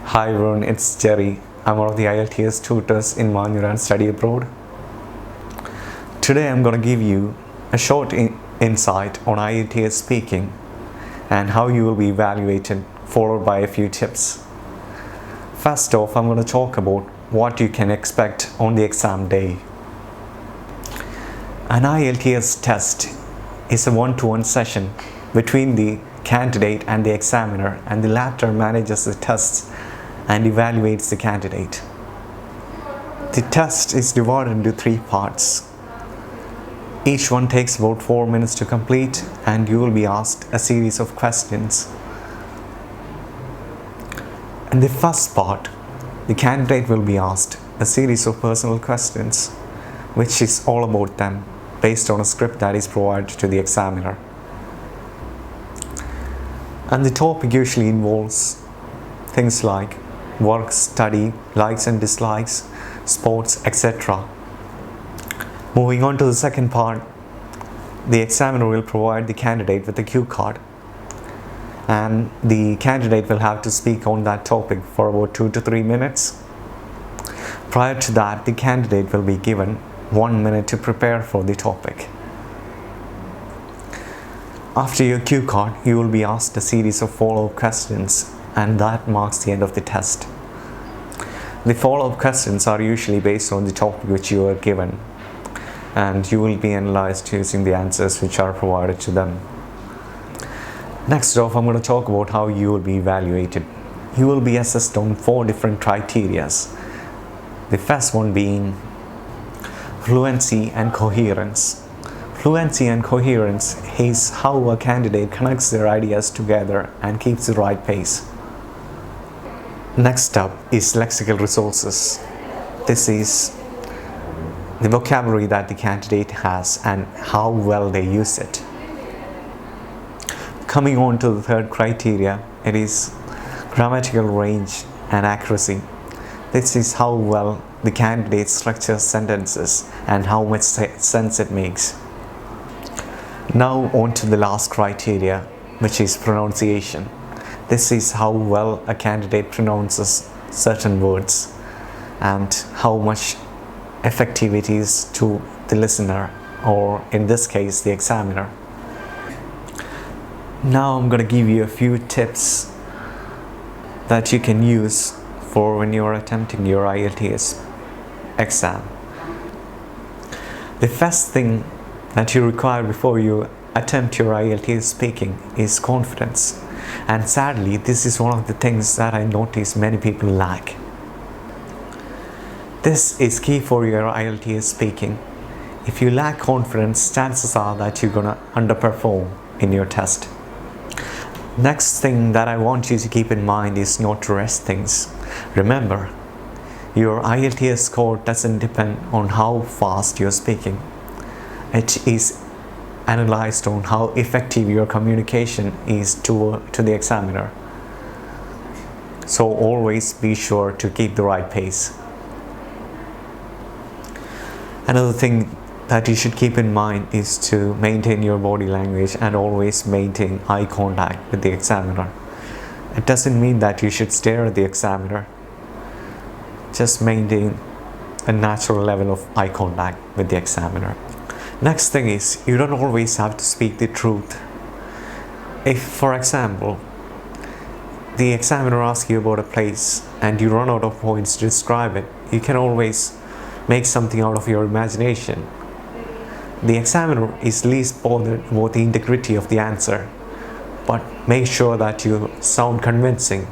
Hi everyone, it's Jerry. I'm one of the IELTS tutors in Manjoorans study abroad. Today I'm going to give you a short insight on IELTS speaking and how you will be evaluated, followed by a few tips. First off, I'm going to talk about what you can expect on the exam day. An IELTS test is a one-to-one session between the candidate and the examiner, and the latter manages the tests and evaluates the candidate. The test is divided into 3 parts. Each one takes about 4 minutes to complete, and you will be asked a series of questions. In the first part, the candidate will be asked a series of personal questions, which is all about them, based on a script that is provided to the examiner. And the topic usually involves things like work, study, likes and dislikes, sports, etc. Moving on to the second part, the examiner will provide the candidate with a cue card, and the candidate will have to speak on that topic for about 2 to 3 minutes. Prior to that, the candidate will be given 1 minute to prepare for the topic. After your cue card, you will be asked a series of follow-up questions, and that marks the end of the test. The follow-up questions are usually based on the topic which you are given, and you will be analyzed using the answers which are provided to them. Next off, I'm going to talk about how you will be evaluated. You will be assessed on 4 different criteria. The first one being fluency and coherence. Fluency and coherence is how a candidate connects their ideas together and keeps the right pace. Next up is lexical resources. This is the vocabulary that the candidate has and how well they use it. Coming on to the third criteria, it is grammatical range and accuracy. This is how well the candidate structures sentences and how much sense it makes. Now on to the last criteria, which is pronunciation. This is how well a candidate pronounces certain words and how much effective it is to the listener, or in this case, the examiner. Now I'm going to give you a few tips that you can use for when you're attempting your IELTS exam. The first thing that you require before you attempt your IELTS speaking is confidence. And sadly, this is one of the things that I notice many people lack. This is key for your IELTS speaking. If you lack confidence, chances are that you're gonna underperform in your test. Next thing that I want you to keep in mind is not to rush things. Remember, your IELTS score doesn't depend on how fast you're speaking. It is analyzed on how effective your communication is to the examiner. So always be sure to keep the right pace. Another thing that you should keep in mind is to maintain your body language and always maintain eye contact with the examiner. It doesn't mean that you should stare at the examiner. Just maintain a natural level of eye contact with the examiner. Next thing is, you don't always have to speak the truth. If, for example, the examiner asks you about a place and you run out of points to describe it, you can always make something out of your imagination. The examiner is least bothered about the integrity of the answer, but make sure that you sound convincing.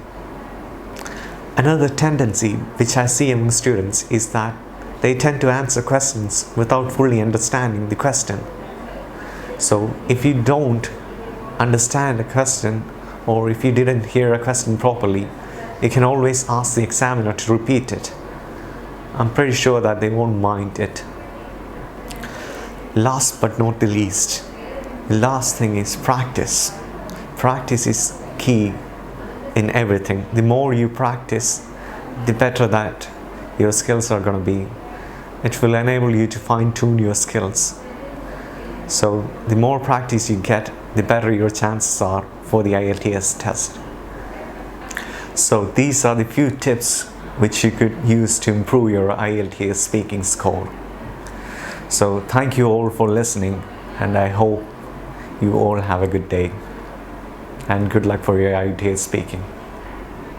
Another tendency which I see among students is that they tend to answer questions without fully understanding the question. So if you don't understand a question, or if you didn't hear a question properly, you can always ask the examiner to repeat it. I'm pretty sure that they won't mind it. Last but not the least, the last thing is practice. Practice is key in everything. The more you practice, the better that your skills are going to be. It will enable you to fine-tune your skills. So the more practice you get, the better your chances are for the IELTS test. So these are the few tips which you could use to improve your IELTS speaking score. So thank you all for listening, and I hope you all have a good day, and good luck for your IELTS speaking.